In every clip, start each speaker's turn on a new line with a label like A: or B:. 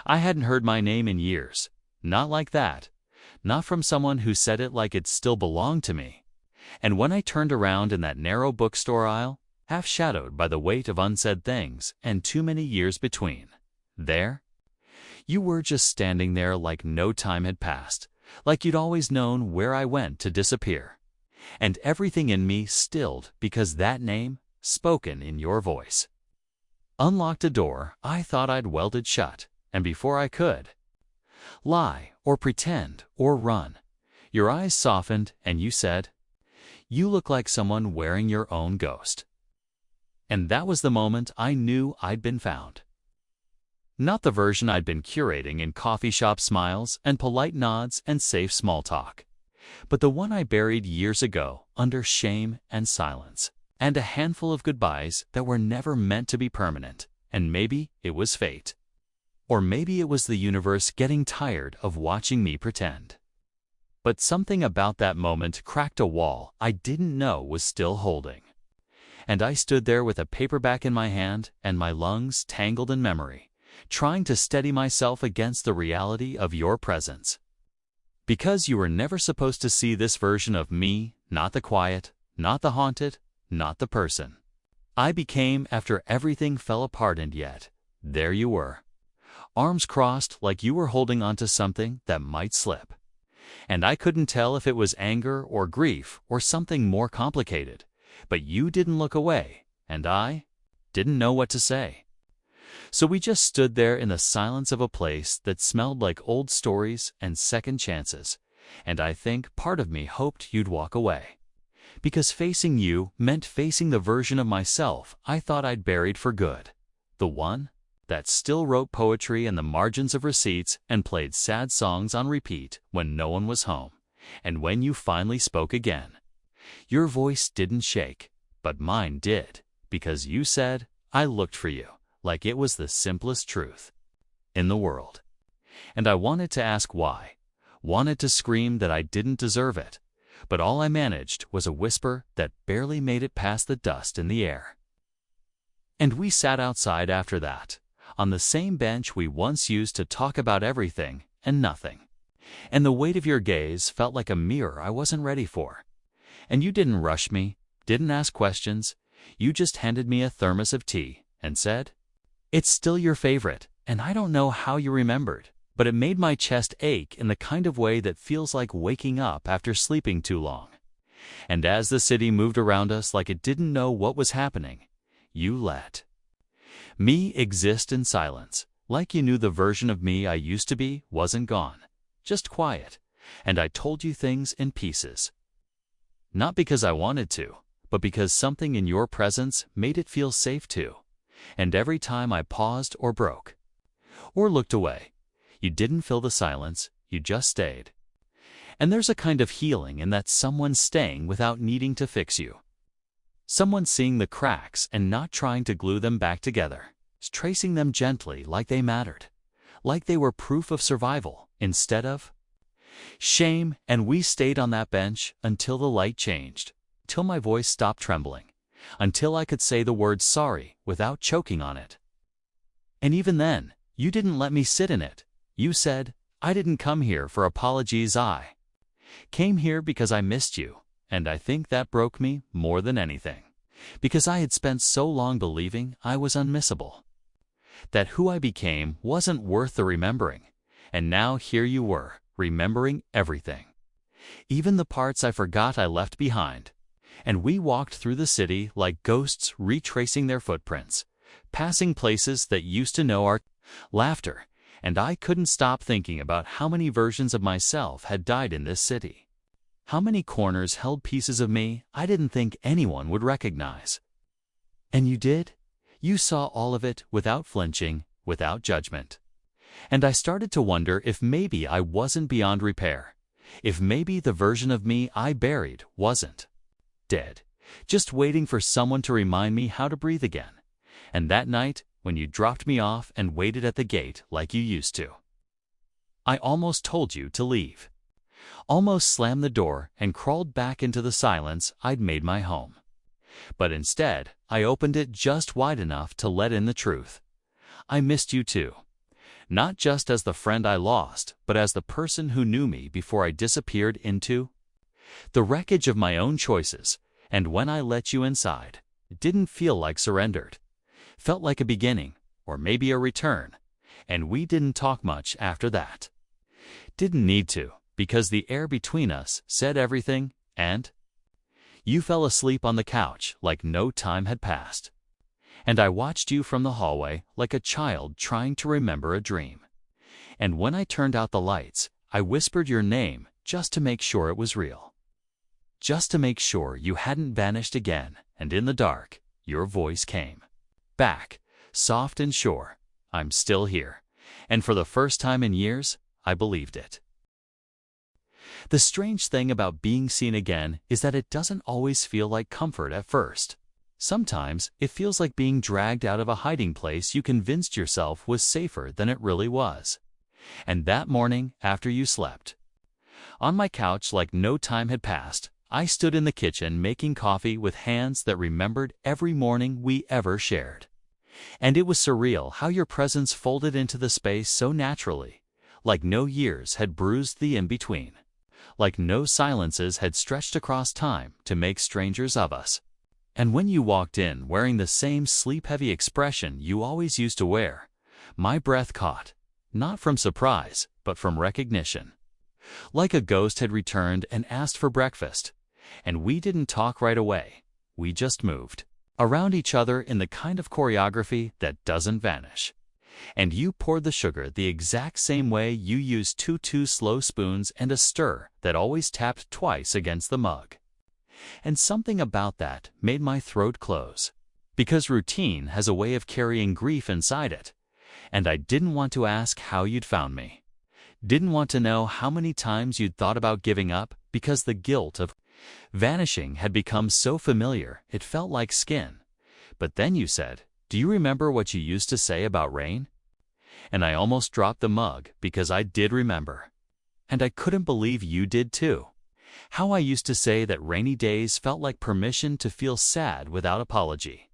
A: I hadn't heard my name in years. Not like that. Not from someone who said it like it still belonged to me. And when I turned around in that narrow bookstore aisle, half shadowed by the weight of unsaid things and too many years between, there, you were just standing there like no time had passed, like you'd always known where I went to disappear. And everything in me stilled because that name, spoken in your voice, unlocked a door I thought I'd welded shut, and before I could lie or pretend or run, your eyes softened and you said, "You look like someone wearing your own ghost." And that was the moment I knew I'd been found. Not the version I'd been curating in coffee shop smiles and polite nods and safe small talk, but the one I buried years ago under shame and silence, and a handful of goodbyes that were never meant to be permanent. And maybe it was fate. Or maybe it was the universe getting tired of watching me pretend. But something about that moment cracked a wall I didn't know was still holding. And I stood there with a paperback in my hand and my lungs tangled in memory, trying to steady myself against the reality of your presence. Because you were never supposed to see this version of me, not the quiet, not the haunted, not the person I became after everything fell apart, and yet, there you were. Arms crossed like you were holding onto something that might slip. And I couldn't tell if it was anger or grief or something more complicated, but you didn't look away, and I didn't know what to say. So we just stood there in the silence of a place that smelled like old stories and second chances, and I think part of me hoped you'd walk away. Because facing you meant facing the version of myself I thought I'd buried for good. The one that still wrote poetry in the margins of receipts and played sad songs on repeat when no one was home. And when you finally spoke again, your voice didn't shake, but mine did, because you said, "I looked for you," like it was the simplest truth in the world. And I wanted to ask why, wanted to scream that I didn't deserve it, but all I managed was a whisper that barely made it past the dust in the air. And we sat outside after that, on the same bench we once used to talk about everything and nothing. And the weight of your gaze felt like a mirror I wasn't ready for. And you didn't rush me, didn't ask questions, you just handed me a thermos of tea and said, "It's still your favorite," and I don't know how you remembered, but it made my chest ache in the kind of way that feels like waking up after sleeping too long. And as the city moved around us like it didn't know what was happening, you let me exist in silence, like you knew the version of me I used to be wasn't gone, just quiet, and I told you things in pieces. Not because I wanted to, but because something in your presence made it feel safe to. And every time I paused or broke, or looked away, you didn't fill the silence, you just stayed. And there's a kind of healing in that someone staying without needing to fix you. Someone seeing the cracks and not trying to glue them back together, tracing them gently like they mattered, like they were proof of survival instead of shame. And we stayed on that bench until the light changed, till my voice stopped trembling, until I could say the word sorry without choking on it. And even then, you didn't let me sit in it. You said, "I didn't come here for apologies, I came here because I missed you." And I think that broke me more than anything, because I had spent so long believing I was unmissable, that who I became wasn't worth the remembering. And now here you were, remembering everything, even the parts I forgot I left behind. And we walked through the city like ghosts retracing their footprints, passing places that used to know our laughter, and I couldn't stop thinking about how many versions of myself had died in this city. How many corners held pieces of me I didn't think anyone would recognize. And you did? You saw all of it without flinching, without judgment. And I started to wonder if maybe I wasn't beyond repair, if maybe the version of me I buried wasn't dead, just waiting for someone to remind me how to breathe again. And that night, when you dropped me off and waited at the gate like you used to, I almost told you to leave. Almost slammed the door and crawled back into the silence I'd made my home. But instead, I opened it just wide enough to let in the truth. I missed you too. Not just as the friend I lost, but as the person who knew me before I disappeared into the wreckage of my own choices. And when I let you inside, it didn't feel like surrendered. Felt like a beginning, or maybe a return. And we didn't talk much after that. Didn't need to, because the air between us said everything, and you fell asleep on the couch like no time had passed. And I watched you from the hallway like a child trying to remember a dream. And when I turned out the lights, I whispered your name just to make sure it was real. Just to make sure you hadn't vanished again, and in the dark, your voice came back, soft and sure. I'm still here. And for the first time in years, I believed it. The strange thing about being seen again is that it doesn't always feel like comfort at first. Sometimes it feels like being dragged out of a hiding place you convinced yourself was safer than it really was. And that morning, after you slept, on my couch like no time had passed, I stood in the kitchen making coffee with hands that remembered every morning we ever shared. And it was surreal how your presence folded into the space so naturally, like no years had bruised the in-between, like no silences had stretched across time to make strangers of us. And when you walked in wearing the same sleep-heavy expression you always used to wear, my breath caught, not from surprise, but from recognition. Like a ghost had returned and asked for breakfast. And we didn't talk right away. We just moved around each other in the kind of choreography that doesn't vanish. And you poured the sugar the exact same way you used two slow spoons and a stir that always tapped twice against the mug. And something about that made my throat close, because routine has a way of carrying grief inside it. And I didn't want to ask how you'd found me. Didn't want to know how many times you'd thought about giving up, because the guilt of vanishing had become so familiar it felt like skin. But then you said, "Do you remember what you used to say about rain?" And I almost dropped the mug because I did remember. And I couldn't believe you did too. How I used to say that rainy days felt like permission to feel sad without apology.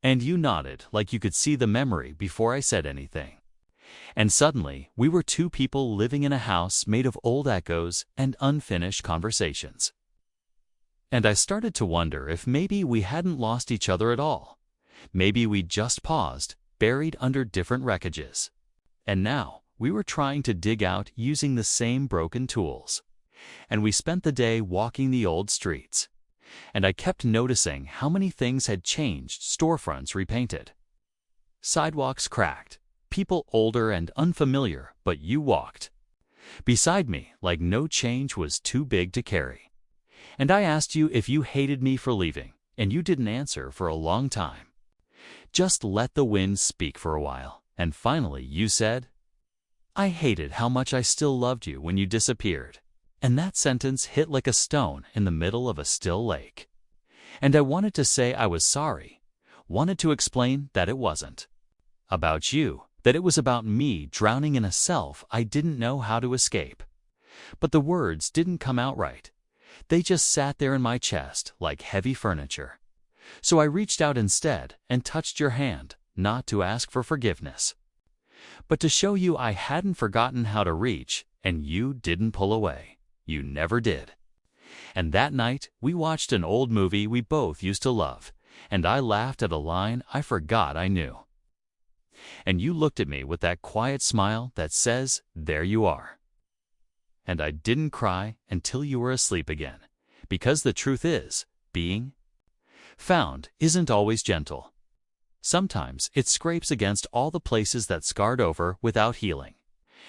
A: And you nodded like you could see the memory before I said anything. And suddenly, we were two people living in a house made of old echoes and unfinished conversations. And I started to wonder if maybe we hadn't lost each other at all. Maybe we'd just paused, buried under different wreckages. And now, we were trying to dig out using the same broken tools. And we spent the day walking the old streets. And I kept noticing how many things had changed: storefronts repainted, sidewalks cracked, people older and unfamiliar, but you walked beside me like no change was too big to carry. And I asked you if you hated me for leaving, and you didn't answer for a long time. Just let the wind speak for a while, and finally you said, "I hated how much I still loved you when you disappeared." And that sentence hit like a stone in the middle of a still lake. And I wanted to say I was sorry, wanted to explain that it wasn't about you, that it was about me drowning in a self I didn't know how to escape. But the words didn't come out right. They just sat there in my chest like heavy furniture. So I reached out instead and touched your hand, not to ask for forgiveness, but to show you I hadn't forgotten how to reach, and you didn't pull away. You never did. And that night, we watched an old movie we both used to love, and I laughed at a line I forgot I knew. And you looked at me with that quiet smile that says, "There you are." And I didn't cry until you were asleep again, because the truth is, being found isn't always gentle. Sometimes it scrapes against all the places that scarred over without healing.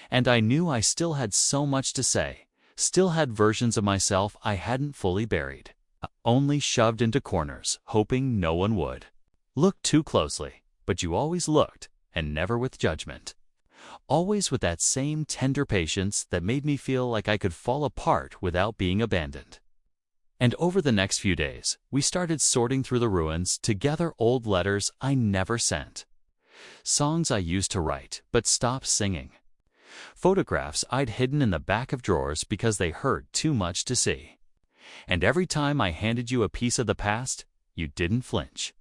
A: And I knew I still had so much to say, still had versions of myself I hadn't fully buried, only shoved into corners, hoping no one would look too closely. But you always looked, and never with judgment. Always with that same tender patience that made me feel like I could fall apart without being abandoned. And over the next few days, we started sorting through the ruins to gather old letters I never sent, songs I used to write but stopped singing, photographs I'd hidden in the back of drawers because they hurt too much to see. And every time I handed you a piece of the past, you didn't flinch.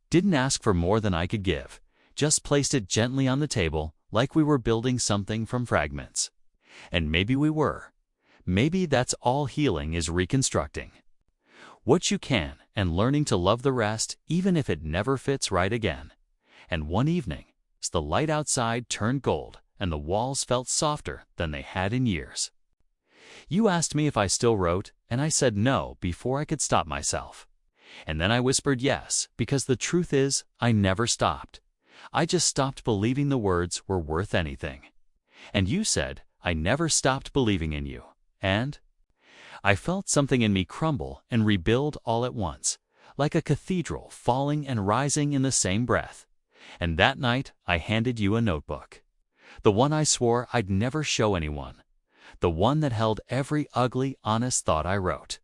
A: Didn't ask for more than I could give, just placed it gently on the table like we were building something from fragments. And maybe we were. Maybe that's all healing is, reconstructing what you can and learning to love the rest even if it never fits right again. And one evening, as the light outside turned gold and the walls felt softer than they had in years, you asked me if I still wrote, and I said no before I could stop myself. And then I whispered yes, because the truth is, I never stopped. I just stopped believing the words were worth anything. And you said, I never stopped believing in you. And I felt something in me crumble and rebuild all at once, like a cathedral falling and rising in the same breath. And that night, I handed you a notebook. The one I swore I'd never show anyone. The one that held every ugly, honest thought I wrote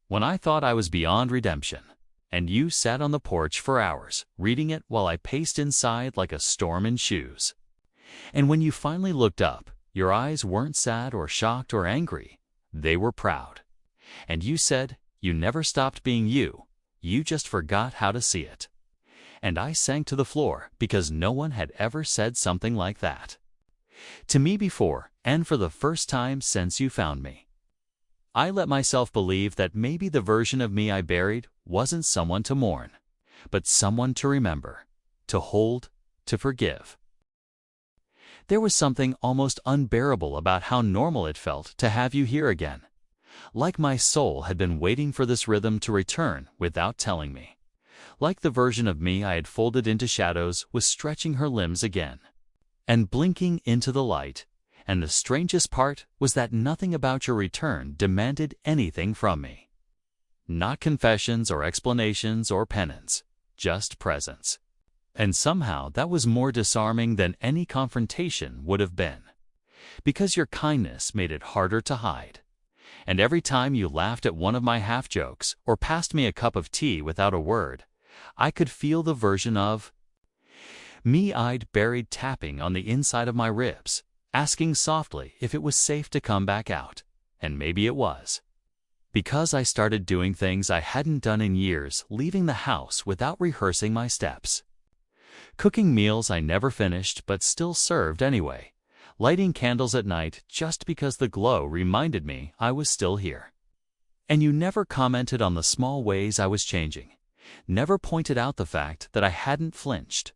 A: when I thought I was beyond redemption. And you sat on the porch for hours, reading it while I paced inside like a storm in shoes. And when you finally looked up, your eyes weren't sad or shocked or angry. They were proud. And you said, you never stopped being you. You just forgot how to see it. And I sank to the floor because no one had ever said something like that to me before, and for the first time since you found me. I let myself believe that maybe the version of me I buried wasn't someone to mourn, but someone to remember, to hold, to forgive. There was something almost unbearable about how normal it felt to have you here again, like my soul had been waiting for this rhythm to return without telling me, like the version of me I had folded into shadows was stretching her limbs again and blinking into the light. And the strangest part was that nothing about your return demanded anything from me. Not confessions or explanations or penance, just presence. And somehow that was more disarming than any confrontation would have been, because your kindness made it harder to hide. And every time you laughed at one of my half-jokes or passed me a cup of tea without a word, I could feel the version of me I'd buried tapping on the inside of my ribs, asking softly if it was safe to come back out, and maybe it was. Because I started doing things I hadn't done in years, leaving the house without rehearsing my steps, cooking meals I never finished but still served anyway, lighting candles at night just because the glow reminded me I was still here. And you never commented on the small ways I was changing, never pointed out the fact that I hadn't flinched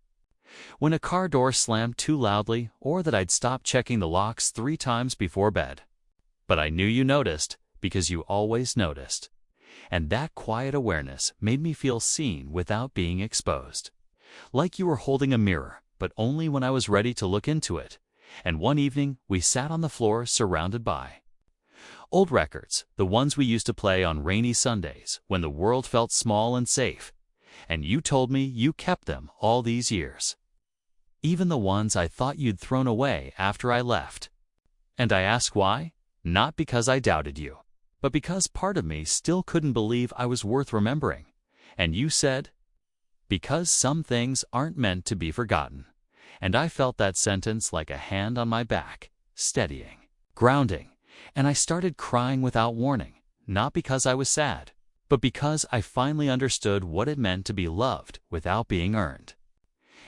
A: when a car door slammed too loudly or that I'd stopped checking the locks 3 times before bed. But I knew you noticed, because you always noticed. And that quiet awareness made me feel seen without being exposed. Like you were holding a mirror, but only when I was ready to look into it. And one evening, we sat on the floor surrounded by old records, the ones we used to play on rainy Sundays when the world felt small and safe. And you told me you kept them all these years, even the ones I thought you'd thrown away after I left. And I asked why? Not because I doubted you, but because part of me still couldn't believe I was worth remembering. And you said, because some things aren't meant to be forgotten. And I felt that sentence like a hand on my back, steadying, grounding, and I started crying without warning, not because I was sad, but because I finally understood what it meant to be loved without being earned.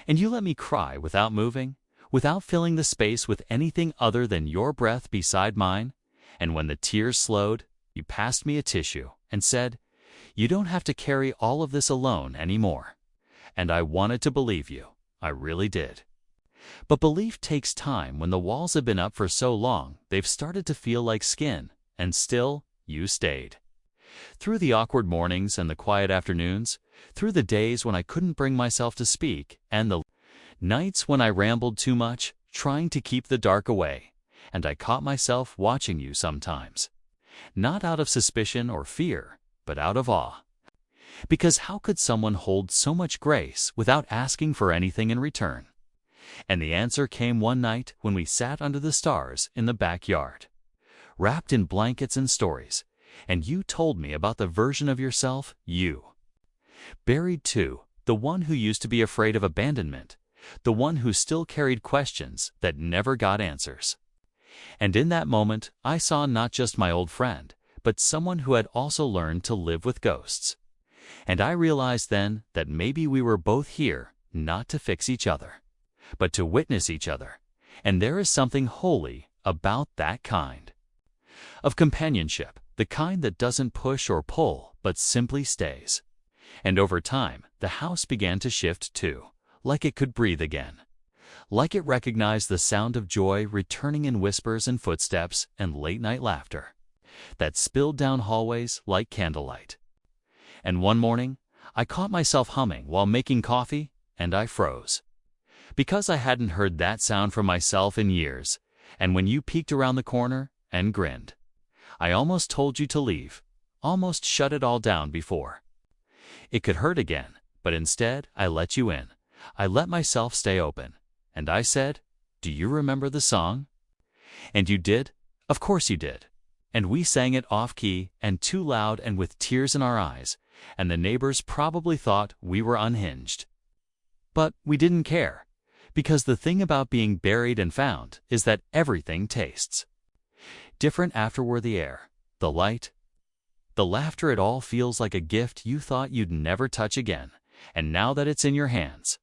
A: And you let me cry without moving, without filling the space with anything other than your breath beside mine. And when the tears slowed, you passed me a tissue and said, you don't have to carry all of this alone anymore. And I wanted to believe you. I really did. But belief takes time when the walls have been up for so long they've started to feel like skin, and still, you stayed. Through the awkward mornings and the quiet afternoons, through the days when I couldn't bring myself to speak, and the nights when I rambled too much, trying to keep the dark away, and I caught myself watching you sometimes. Not out of suspicion or fear, but out of awe. Because how could someone hold so much grace without asking for anything in return? And the answer came one night when we sat under the stars in the backyard, wrapped in blankets and stories, and you told me about the version of yourself you buried too, the one who used to be afraid of abandonment, the one who still carried questions that never got answers. And in that moment, I saw not just my old friend, but someone who had also learned to live with ghosts. And I realized then that maybe we were both here not to fix each other, but to witness each other, And there is something holy about that kind of companionship, the kind that doesn't push or pull, but simply stays. And over time, the house began to shift too, like it could breathe again. Like it recognized the sound of joy returning in whispers and footsteps and late-night laughter that spilled down hallways like candlelight. And one morning, I caught myself humming while making coffee, and I froze. Because I hadn't heard that sound from myself in years, and when you peeked around the corner and grinned, I almost told you to leave, almost shut it all down before it could hurt again, but instead I let you in. I let myself stay open. And I said, "Do you remember the song?" And you did. Of course you did. And we sang it off-key and too loud and with tears in our eyes, and the neighbors probably thought we were unhinged. But we didn't care, because the thing about being buried and found is that everything tastes different afterward. The air, the light, the laughter, it all feels like a gift you thought you'd never touch again, and now that it's in your hands,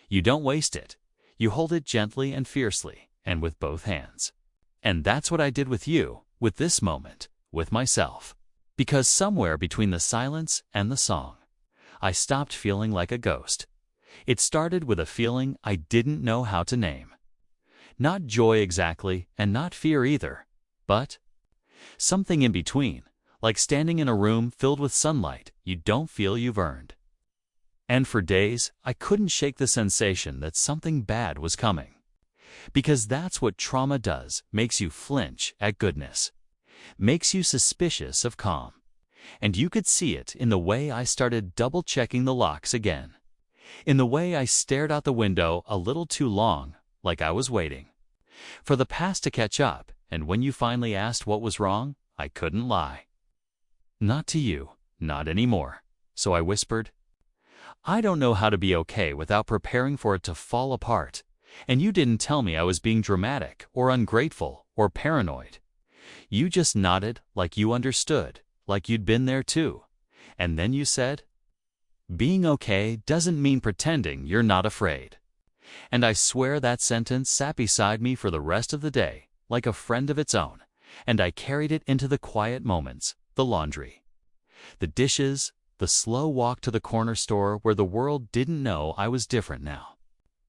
A: you don't waste it. You hold it gently and fiercely, and with both hands. And that's what I did with you, with this moment, with myself. Because somewhere between the silence and the song, I stopped feeling like a ghost. It started with a feeling I didn't know how to name. Not joy exactly, and not fear either, but something in between, like standing in a room filled with sunlight you don't feel you've earned. And for days, I couldn't shake the sensation that something bad was coming. Because that's what trauma does, makes you flinch at goodness, makes you suspicious of calm. And you could see it in the way I started double-checking the locks again, in the way I stared out the window a little too long, like I was waiting for the past to catch up, and when you finally asked what was wrong, I couldn't lie. Not to you, not anymore. So I whispered, "I don't know how to be okay without preparing for it to fall apart." And you didn't tell me I was being dramatic or ungrateful or paranoid. You just nodded like you understood, like you'd been there too. And then you said, "Being okay doesn't mean pretending you're not afraid." And I swear that sentence sat beside me for the rest of the day, like a friend of its own, and I carried it into the quiet moments, the laundry, the dishes, the slow walk to the corner store where the world didn't know I was different now.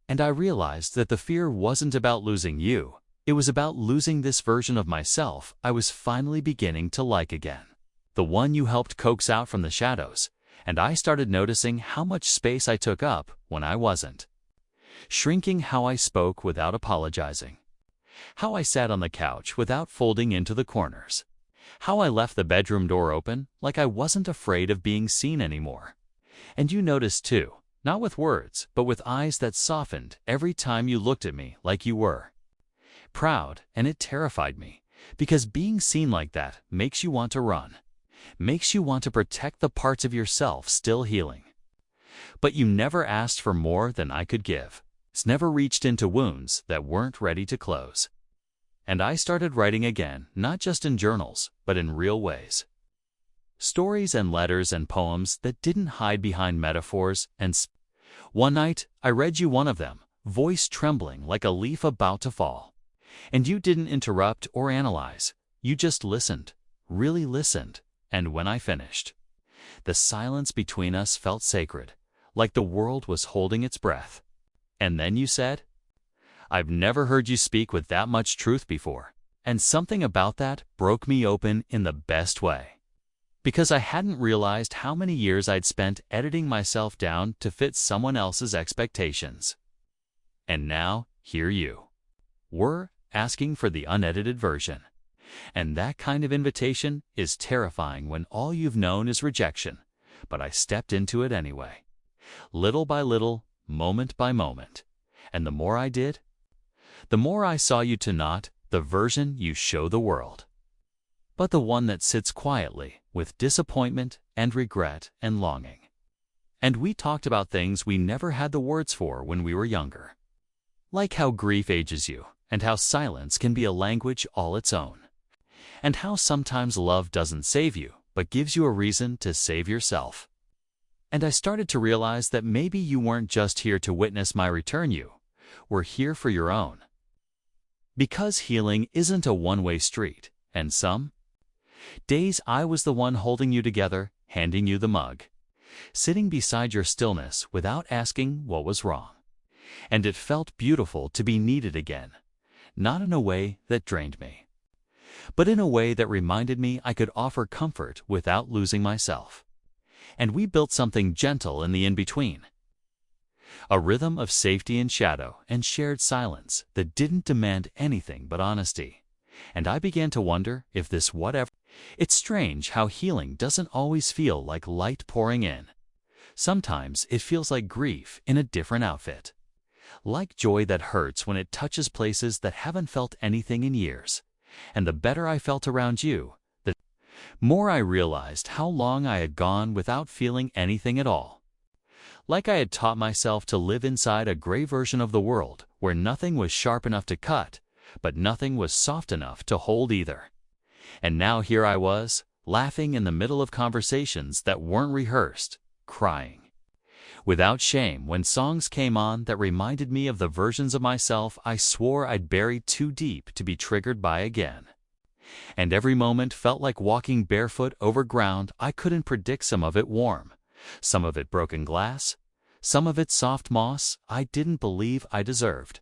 A: And I realized that the fear wasn't about losing you, it was about losing this version of myself I was finally beginning to like again. The one you helped coax out from the shadows, and I started noticing how much space I took up when I wasn't. Shrinking how I spoke without apologizing. How I sat on the couch without folding into the corners. How I left the bedroom door open like I wasn't afraid of being seen anymore. And you noticed too, not with words, but with eyes that softened every time you looked at me like you were proud, and it terrified me, because being seen like that makes you want to run, makes you want to protect the parts of yourself still healing. But you never asked for more than I could give. It's never reached into wounds that weren't ready to close. And I started writing again, not just in journals, but in real ways. Stories and letters and poems that didn't hide behind metaphors and One night, I read you one of them, voice trembling like a leaf about to fall. And you didn't interrupt or analyze, you just listened, really listened, and when I finished, the silence between us felt sacred, like the world was holding its breath. And then you said, "I've never heard you speak with that much truth before," and something about that broke me open in the best way. Because I hadn't realized how many years I'd spent editing myself down to fit someone else's expectations. And now, here you were, asking for the unedited version. And that kind of invitation is terrifying when all you've known is rejection, but I stepped into it anyway. Little by little, moment by moment. And the more I did, the more I saw you to not the version you show the world, but the one that sits quietly with disappointment and regret and longing. And we talked about things we never had the words for when we were younger. Like how grief ages you, and how silence can be a language all its own. And how sometimes love doesn't save you, but gives you a reason to save yourself. And I started to realize that maybe you weren't just here to witness my return, you were here for your own. Because healing isn't a one-way street, and some days I was the one holding you together, handing you the mug, sitting beside your stillness without asking what was wrong. And it felt beautiful to be needed again, not in a way that drained me, but in a way that reminded me I could offer comfort without losing myself. And we built something gentle in the in-between, a rhythm of safety and shadow and shared silence that didn't demand anything but honesty. And I began to wonder if this whatever. It's strange how healing doesn't always feel like light pouring in. Sometimes it feels like grief in a different outfit, like joy that hurts when it touches places that haven't felt anything in years. And the better I felt around you, the more I realized how long I had gone without feeling anything at all. Like I had taught myself to live inside a gray version of the world where nothing was sharp enough to cut, but nothing was soft enough to hold either. And now here I was, laughing in the middle of conversations that weren't rehearsed, crying without shame when songs came on that reminded me of the versions of myself I swore I'd buried too deep to be triggered by again. And every moment felt like walking barefoot over ground I couldn't predict, some of it warm, some of it broken glass, some of it soft moss I didn't believe I deserved.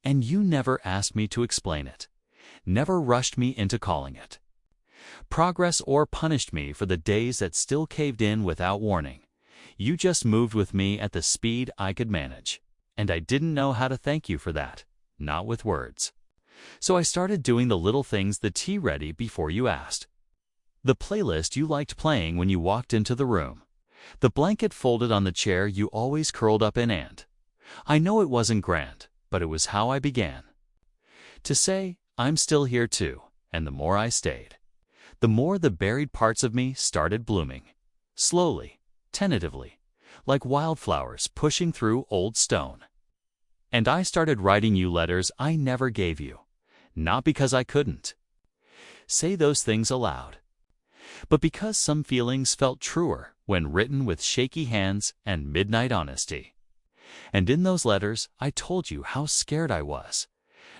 A: And you never asked me to explain it, never rushed me into calling it progress or punished me for the days that still caved in without warning. You just moved with me at the speed I could manage, and I didn't know how to thank you for that, not with words. So I started doing the little things: the tea ready before you asked, the playlist you liked playing when you walked into the room, the blanket folded on the chair you always curled up in. And I know it wasn't grand, but it was how I began to say, I'm still here too. And the more I stayed, the more the buried parts of me started blooming, slowly, tentatively, like wildflowers pushing through old stone. And I started writing you letters I never gave you, not because I couldn't say those things aloud, but because some feelings felt truer when written with shaky hands and midnight honesty. And in those letters, I told you how scared I was,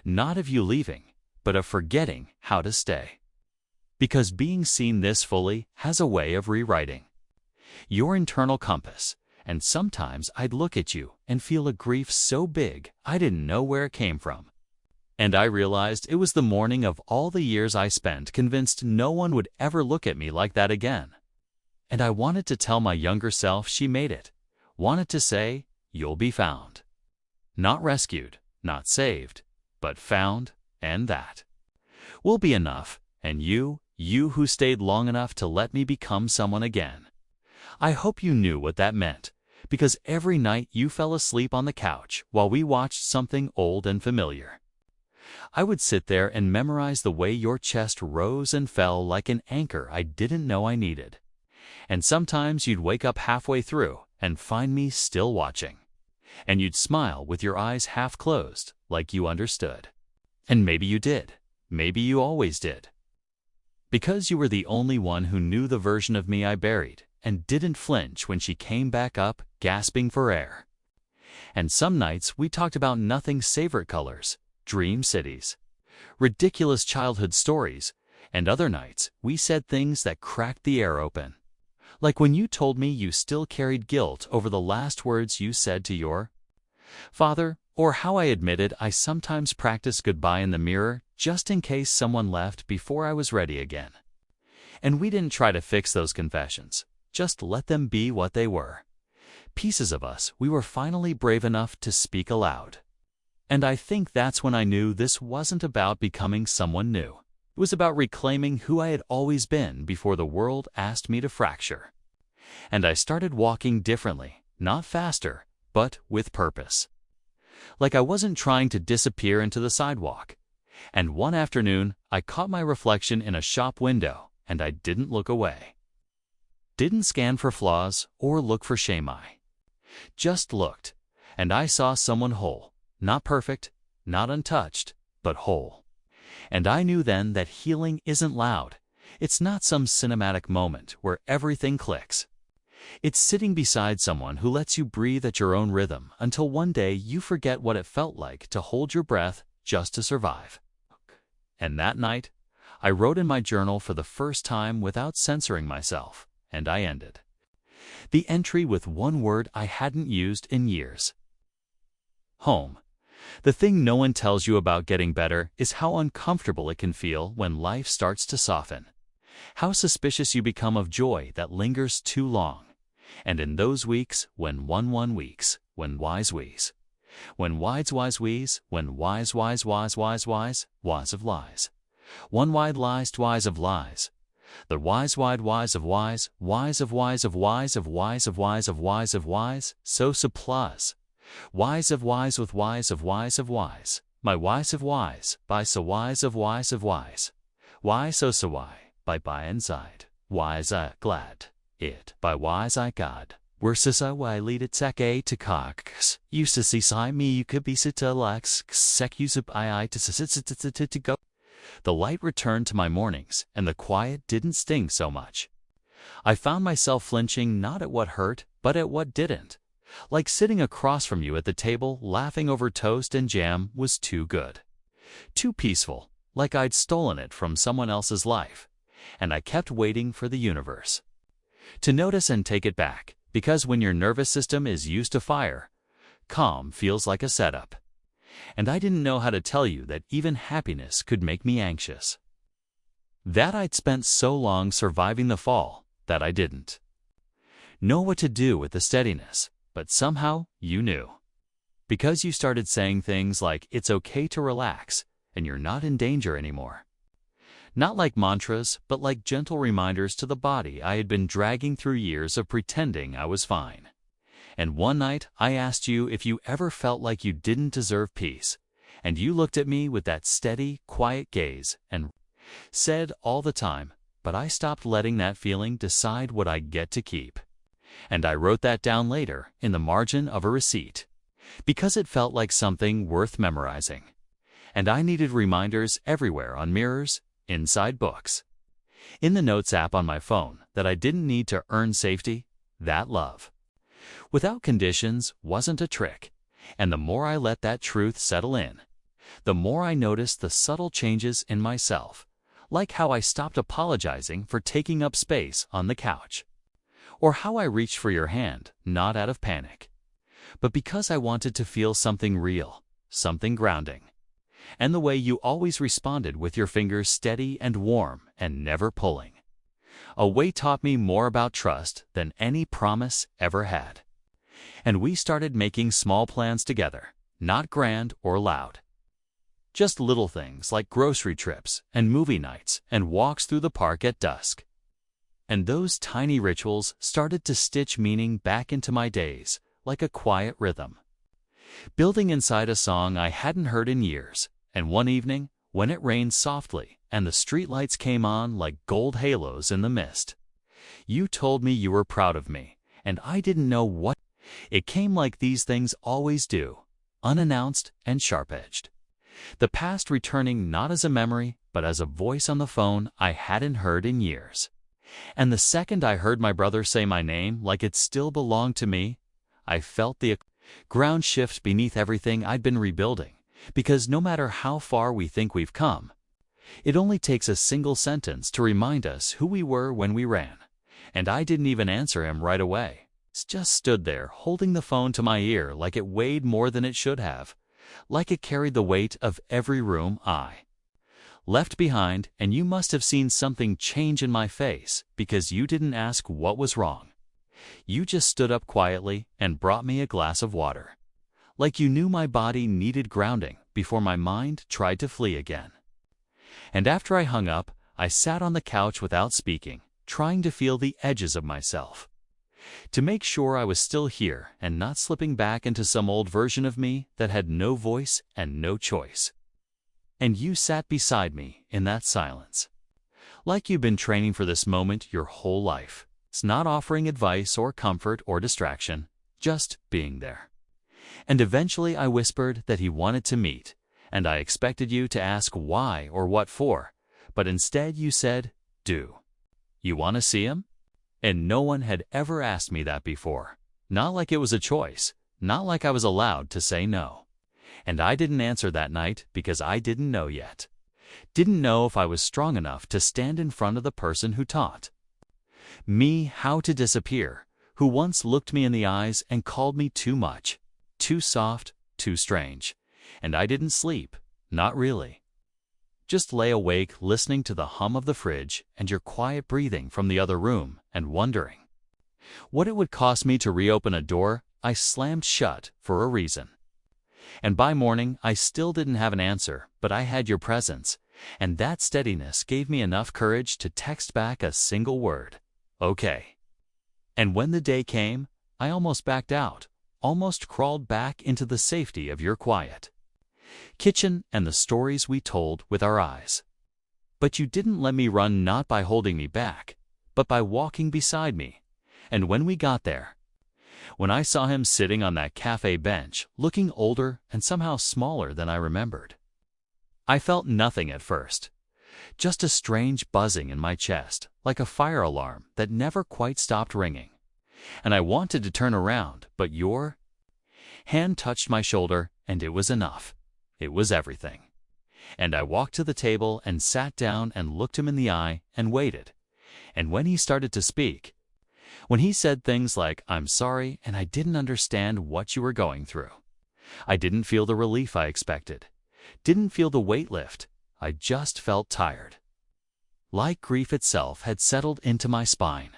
A: not of you leaving, but of forgetting how to stay. Because being seen this fully has a way of rewriting your internal compass, and sometimes I'd look at you and feel a grief so big I didn't know where it came from. And I realized it was the mourning of all the years I spent convinced no one would ever look at me like that again. And I wanted to tell my younger self she made it, wanted to say, you'll be found. Not rescued, not saved, but found, and that will be enough. And you who stayed long enough to let me become someone again. I hope you knew what that meant, because every night you fell asleep on the couch while we watched something old and familiar. I would sit there and memorize the way your chest rose and fell like an anchor I didn't know I needed. And sometimes you'd wake up halfway through and find me still watching. And you'd smile with your eyes half closed, like you understood. And maybe you did. Maybe you always did. Because you were the only one who knew the version of me I buried, and didn't flinch when she came back up, gasping for air. And some nights we talked about nothing: favorite colors, dream cities, ridiculous childhood stories, and other nights we said things that cracked the air open. Like when you told me you still carried guilt over the last words you said to your father, or how I admitted I sometimes practiced goodbye in the mirror just in case someone left before I was ready again. And we didn't try to fix those confessions, just let them be what they were. Pieces of us we were finally brave enough to speak aloud. And I think that's when I knew this wasn't about becoming someone new. It was about reclaiming who I had always been before the world asked me to fracture. And I started walking differently, not faster, but with purpose. Like I wasn't trying to disappear into the sidewalk. And one afternoon, I caught my reflection in a shop window, and I didn't look away. Didn't scan for flaws or look for shame. I just looked, and I saw someone whole, not perfect, not untouched, but whole. And I knew then that healing isn't loud. It's not some cinematic moment where everything clicks. It's sitting beside someone who lets you breathe at your own rhythm until one day you forget what it felt like to hold your breath just to survive. And that night, I wrote in my journal for the first time without censoring myself, and I ended the entry with one word I hadn't used in years. Home. The thing no one tells you about getting better is how uncomfortable it can feel when life starts to soften. How suspicious you become of joy that lingers too long. And in those weeks, when weeks, when wise wheeze, when wise wheeze, when wise wise of lies, one wide lies wise of lies, the wise wide wise of wise of wise of wise of wise of wise of wise of wise, so supplies, wise of wise with wise of wise of wise, my wise of wise, by so wise of wise, why so why, by inside, wise I glad, it, by wise I God. Where sisa why lead it sec a to cox, you sissy si me you could be sita lax, sec use I to go. The light returned to my mornings, and the quiet didn't sting so much. I found myself flinching not at what hurt, but at what didn't. Like sitting across from you at the table, laughing over toast and jam was too good. Too peaceful, like I'd stolen it from someone else's life. And I kept waiting for the universe to notice and take it back, because when your nervous system is used to fire, calm feels like a setup. And I didn't know how to tell you that even happiness could make me anxious. That I'd spent so long surviving the fall that I didn't know what to do with the steadiness, but somehow you knew. Because you started saying things like, it's okay to relax, and you're not in danger anymore. Not like mantras, but like gentle reminders to the body I had been dragging through years of pretending I was fine. And one night, I asked you if you ever felt like you didn't deserve peace, and you looked at me with that steady, quiet gaze and said all the time, but I stopped letting that feeling decide what I get to keep. And I wrote that down later in the margin of a receipt, because it felt like something worth memorizing. And I needed reminders everywhere, on mirrors, inside books, in the Notes app on my phone, that I didn't need to earn safety, that love without conditions wasn't a trick. And the more I let that truth settle in, the more I noticed the subtle changes in myself, like how I stopped apologizing for taking up space on the couch, or how I reached for your hand, not out of panic, but because I wanted to feel something real, something grounding. And the way you always responded with your fingers steady and warm and never pulling away taught me more about trust than any promise ever had. And we started making small plans together, not grand or loud. Just little things like grocery trips and movie nights and walks through the park at dusk. And those tiny rituals started to stitch meaning back into my days, like a quiet rhythm, building inside a song I hadn't heard in years. And one evening, when it rained softly and the streetlights came on like gold halos in the mist, you told me you were proud of me, and I didn't know what. It came like these things always do, unannounced and sharp-edged. The past returning not as a memory, but as a voice on the phone I hadn't heard in years. And the second I heard my brother say my name like it still belonged to me, I felt the ground shift beneath everything I'd been rebuilding. Because no matter how far we think we've come, it only takes a single sentence to remind us who we were when we ran. And I didn't even answer him right away. Just stood there holding the phone to my ear like it weighed more than it should have, like it carried the weight of every room I left behind. And you must have seen something change in my face, because you didn't ask what was wrong. You just stood up quietly and brought me a glass of water, like you knew my body needed grounding before my mind tried to flee again. And after I hung up, I sat on the couch without speaking, trying to feel the edges of myself, to make sure I was still here and not slipping back into some old version of me that had no voice and no choice. And you sat beside me in that silence, like you've been training for this moment your whole life. It's not offering advice or comfort or distraction, just being there. And eventually I whispered that he wanted to meet, and I expected you to ask why or what for, but instead you said, "Do you want to see him?" And no one had ever asked me that before. Not like it was a choice, not like I was allowed to say no. And I didn't answer that night because I didn't know yet. Didn't know if I was strong enough to stand in front of the person who taught me how to disappear, who once looked me in the eyes and called me too much, too soft, too strange. And I didn't sleep, not really. Just lay awake listening to the hum of the fridge and your quiet breathing from the other room and wondering what it would cost me to reopen a door I slammed shut for a reason. And by morning, I still didn't have an answer, but I had your presence, and that steadiness gave me enough courage to text back a single word, okay. And when the day came, I almost backed out, almost crawled back into the safety of your quiet kitchen and the stories we told with our eyes. But you didn't let me run, not by holding me back, but by walking beside me. And when we got there, when I saw him sitting on that cafe bench, looking older and somehow smaller than I remembered, I felt nothing at first, just a strange buzzing in my chest, like a fire alarm that never quite stopped ringing. And I wanted to turn around, but your hand touched my shoulder, and it was enough. It was everything. And I walked to the table and sat down and looked him in the eye and waited. And when he started to speak, when he said things like, "I'm sorry, and I didn't understand what you were going through," I didn't feel the relief I expected, didn't feel the weight lift. I just felt tired. Like grief itself had settled into my spine.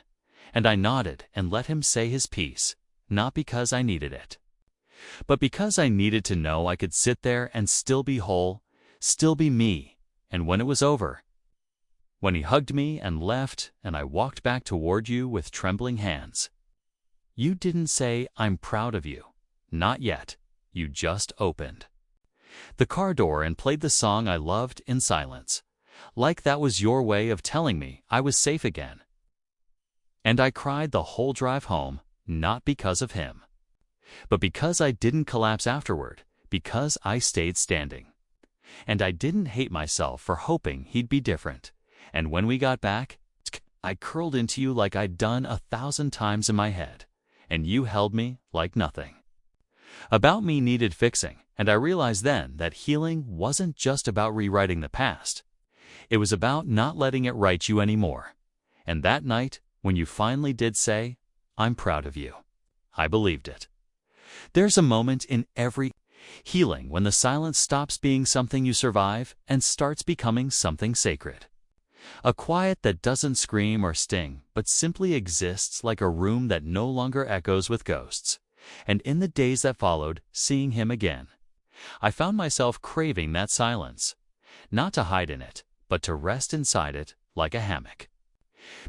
A: And I nodded and let him say his piece, not because I needed it, but because I needed to know I could sit there and still be whole, still be me. And when it was over, when he hugged me and left, and I walked back toward you with trembling hands, you didn't say, "I'm proud of you." Not yet. You just opened the car door and played the song I loved in silence, like that was your way of telling me I was safe again. And I cried the whole drive home, not because of him, but because I didn't collapse afterward, because I stayed standing. And I didn't hate myself for hoping he'd be different. And when we got back, I curled into you like I'd done 1,000 times in my head, and you held me like nothing about me needed fixing. And I realized then that healing wasn't just about rewriting the past. It was about not letting it write you anymore. And that night, when you finally did say, "I'm proud of you," I believed it. There's a moment in every healing when the silence stops being something you survive and starts becoming something sacred. A quiet that doesn't scream or sting, but simply exists like a room that no longer echoes with ghosts. And in the days that followed, seeing him again, I found myself craving that silence, not to hide in it, but to rest inside it like a hammock,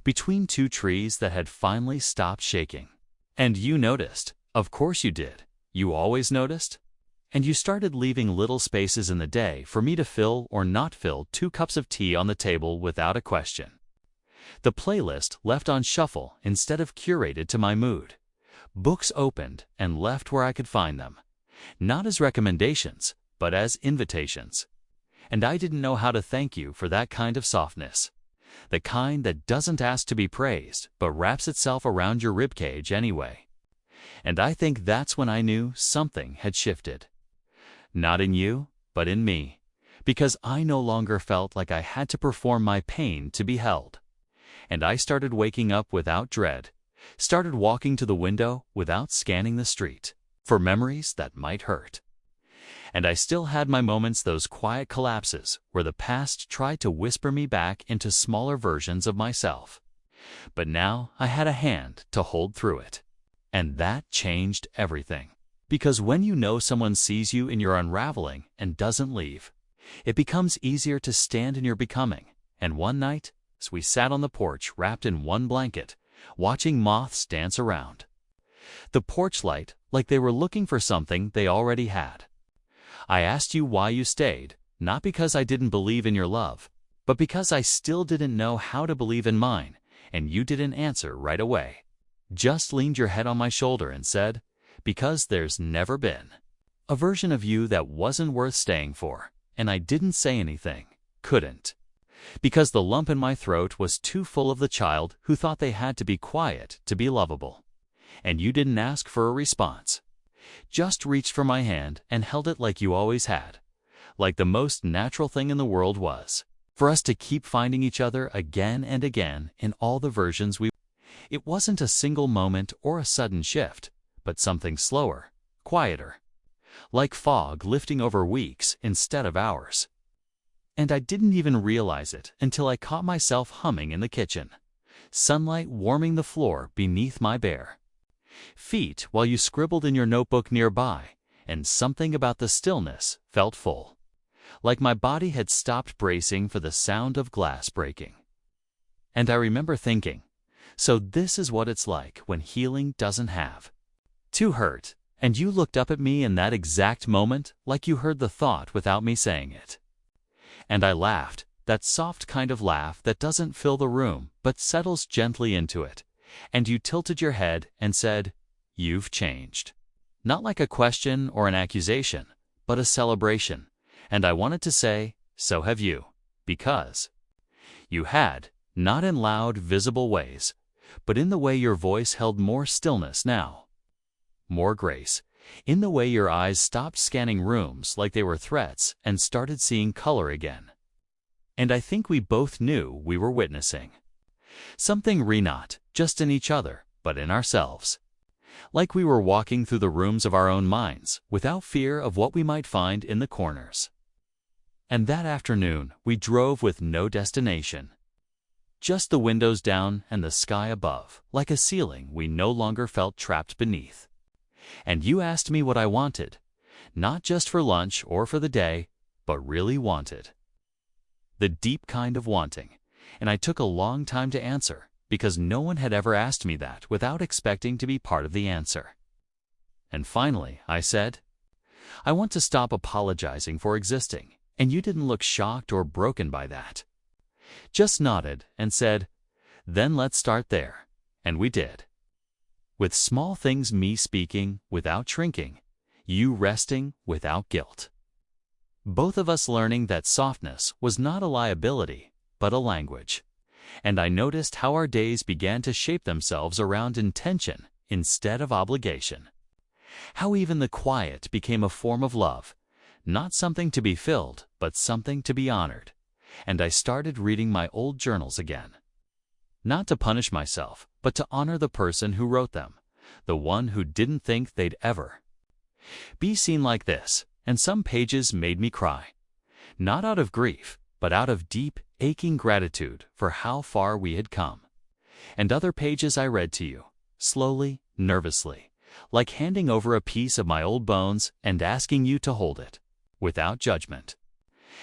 A: between two trees that had finally stopped shaking. And you noticed. Of course you did. You always noticed. And you started leaving little spaces in the day for me to fill or not fill 2 cups of tea on the table without a question. The playlist left on shuffle instead of curated to my mood. Books opened and left where I could find them, not as recommendations, but as invitations. And I didn't know how to thank you for that kind of softness, the kind that doesn't ask to be praised, but wraps itself around your ribcage anyway. And I think that's when I knew something had shifted. Not in you, but in me, because I no longer felt like I had to perform my pain to be held. And I started waking up without dread, started walking to the window without scanning the street for memories that might hurt. And I still had my moments, those quiet collapses where the past tried to whisper me back into smaller versions of myself. But now I had a hand to hold through it. And that changed everything. Because when you know someone sees you in your unraveling and doesn't leave, it becomes easier to stand in your becoming. And one night, as we sat on the porch wrapped in one blanket, watching moths dance around the porch light like they were looking for something they already had, I asked you why you stayed, not because I didn't believe in your love, but because I still didn't know how to believe in mine, and you didn't answer right away. Just leaned your head on my shoulder and said, "Because there's never been a version of you that wasn't worth staying for." And I didn't say anything, couldn't, because the lump in my throat was too full of the child who thought they had to be quiet to be lovable. And you didn't ask for a response. Just reached for my hand and held it like you always had, like the most natural thing in the world was, for us to keep finding each other again and again in all the versions we. It wasn't a single moment or a sudden shift, but something slower, quieter, like fog lifting over weeks instead of hours. And I didn't even realize it until I caught myself humming in the kitchen, sunlight warming the floor beneath my bare feet while you scribbled in your notebook nearby, and something about the stillness felt full, like my body had stopped bracing for the sound of glass breaking. And I remember thinking, so this is what it's like when healing doesn't have to hurt. And you looked up at me in that exact moment like you heard the thought without me saying it. And I laughed, that soft kind of laugh that doesn't fill the room but settles gently into it. And you tilted your head and said, "You've changed." Not like a question or an accusation, but a celebration. And I wanted to say, so have you. Because you had, not in loud, visible ways, but in the way your voice held more stillness now. More grace, in the way your eyes stopped scanning rooms like they were threats and started seeing color again. And I think we both knew we were witnessing something not just in each other, but in ourselves. Like we were walking through the rooms of our own minds without fear of what we might find in the corners. And that afternoon, we drove with no destination. Just the windows down and the sky above, like a ceiling we no longer felt trapped beneath. And you asked me what I wanted, not just for lunch or for the day, but really wanted. The deep kind of wanting. And I took a long time to answer, because no one had ever asked me that without expecting to be part of the answer. And finally, I said, I want to stop apologizing for existing, and you didn't look shocked or broken by that. Just nodded and said, then let's start there. And we did. With small things, me speaking without shrinking, you resting without guilt. Both of us learning that softness was not a liability, but a language. And I noticed how our days began to shape themselves around intention instead of obligation. How even the quiet became a form of love, not something to be filled, but something to be honored. And I started reading my old journals again. Not to punish myself, but to honor the person who wrote them, the one who didn't think they'd ever be seen like this. And some pages made me cry, not out of grief, but out of deep, aching gratitude for how far we had come. And other pages I read to you, slowly, nervously, like handing over a piece of my old bones and asking you to hold it, without judgment.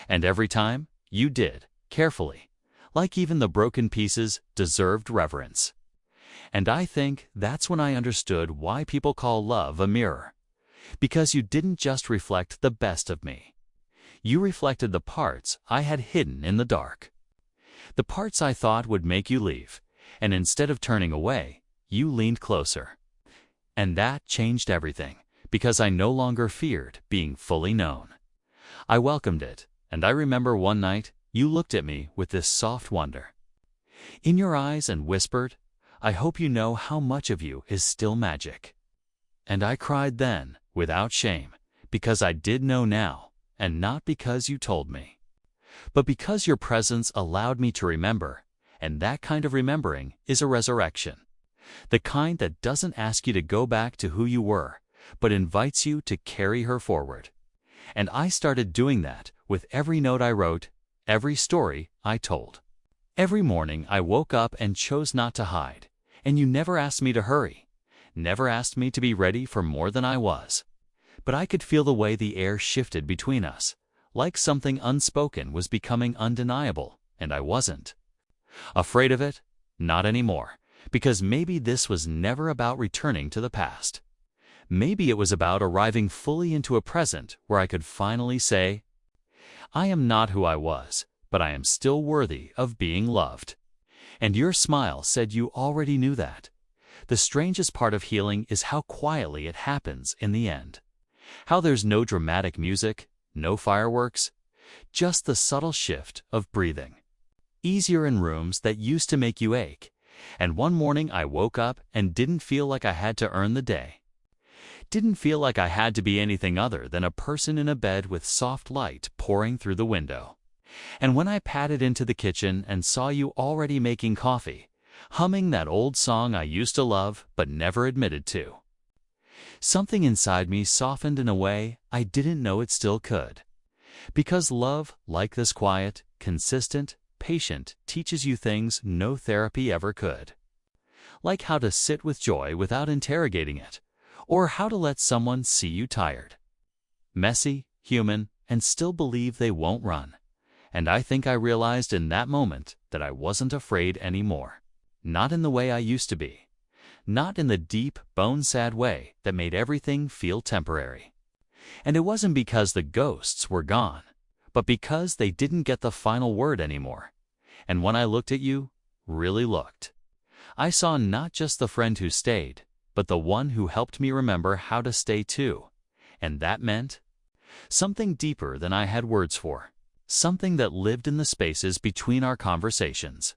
A: And every time, you did, carefully, like even the broken pieces deserved reverence. And I think that's when I understood why people call love a mirror. Because you didn't just reflect the best of me. You reflected the parts I had hidden in the dark. The parts I thought would make you leave, and instead of turning away, you leaned closer. And that changed everything, because I no longer feared being fully known. I welcomed it, and I remember one night, you looked at me with this soft wonder in your eyes and whispered, I hope you know how much of you is still magic. And I cried then, without shame, because I did know now, and not because you told me, but because your presence allowed me to remember, and that kind of remembering is a resurrection, the kind that doesn't ask you to go back to who you were, but invites you to carry her forward. And I started doing that with every note I wrote, every story I told. Every morning I woke up and chose not to hide, and you never asked me to hurry, never asked me to be ready for more than I was. But I could feel the way the air shifted between us, like something unspoken was becoming undeniable, and I wasn't afraid of it, not anymore, because maybe this was never about returning to the past. Maybe it was about arriving fully into a present where I could finally say, I am not who I was, but I am still worthy of being loved. And your smile said you already knew that. The strangest part of healing is how quietly it happens in the end. How there's no dramatic music, no fireworks, just the subtle shift of breathing. Easier in rooms that used to make you ache. And one morning I woke up and didn't feel like I had to earn the day. Didn't feel like I had to be anything other than a person in a bed with soft light pouring through the window. And when I padded into the kitchen and saw you already making coffee, humming that old song I used to love but never admitted to, something inside me softened in a way I didn't know it still could. Because love, like this quiet, consistent, patient, teaches you things no therapy ever could. Like how to sit with joy without interrogating it, or how to let someone see you tired, messy, human, and still believe they won't run. And I think I realized in that moment that I wasn't afraid anymore. Not in the way I used to be. Not in the deep, bone-sad way that made everything feel temporary. And it wasn't because the ghosts were gone, but because they didn't get the final word anymore. And when I looked at you, really looked, I saw not just the friend who stayed, but the one who helped me remember how to stay too. And that meant something deeper than I had words for. Something that lived in the spaces between our conversations.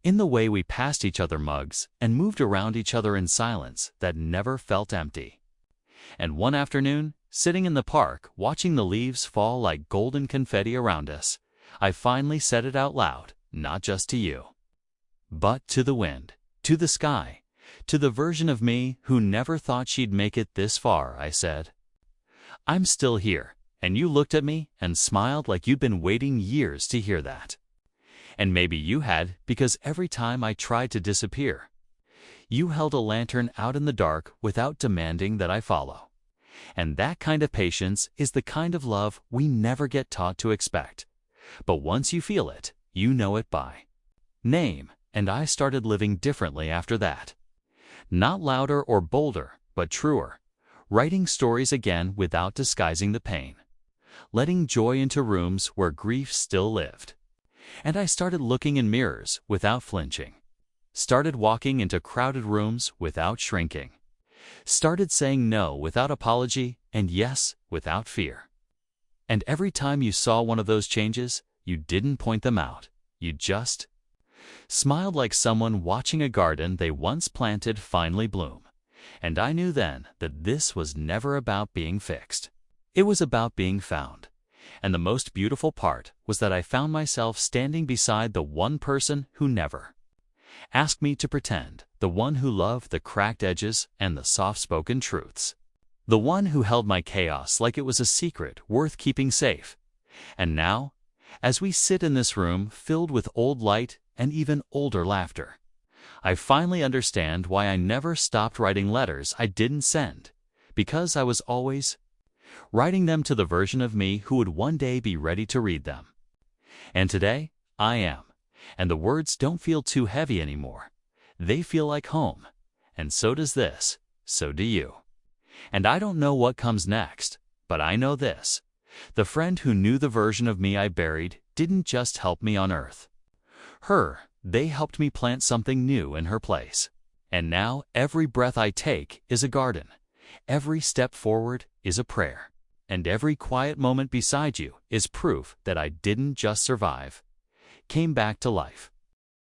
A: In the way we passed each other mugs and moved around each other in silence that never felt empty. And one afternoon, sitting in the park watching the leaves fall like golden confetti around us, I finally said it out loud, not just to you, but to the wind, to the sky, to the version of me who never thought she'd make it this far. I said, "I'm still here." And you looked at me and smiled like you'd been waiting years to hear that. And maybe you had, because every time I tried to disappear, you held a lantern out in the dark without demanding that I follow. And that kind of patience is the kind of love we never get taught to expect. But once you feel it, you know it by name. And I started living differently after that. Not louder or bolder, but truer. Writing stories again without disguising the pain. Letting joy into rooms where grief still lived. And I started looking in mirrors without flinching. Started walking into crowded rooms without shrinking. Started saying no without apology and yes without fear. And every time you saw one of those changes, you didn't point them out. You just smiled like someone watching a garden they once planted finally bloom. And I knew then that this was never about being fixed. It was about being found. And the most beautiful part was that I found myself standing beside the one person who never asked me to pretend, the one who loved the cracked edges and the soft-spoken truths, the one who held my chaos like it was a secret worth keeping safe. And now, as we sit in this room filled with old light and even older laughter, I finally understand why I never stopped writing letters I didn't send, because I was always writing them to the version of me who would one day be ready to read them. And today, I am. And the words don't feel too heavy anymore. They feel like home. And so does this. So do you. And I don't know what comes next, but I know this. The friend who knew the version of me I buried didn't just help me unearth her. They helped me plant something new in her place. And now every breath I take is a garden. Every step forward is a prayer. And every quiet moment beside you is proof that I didn't just survive, came back to life.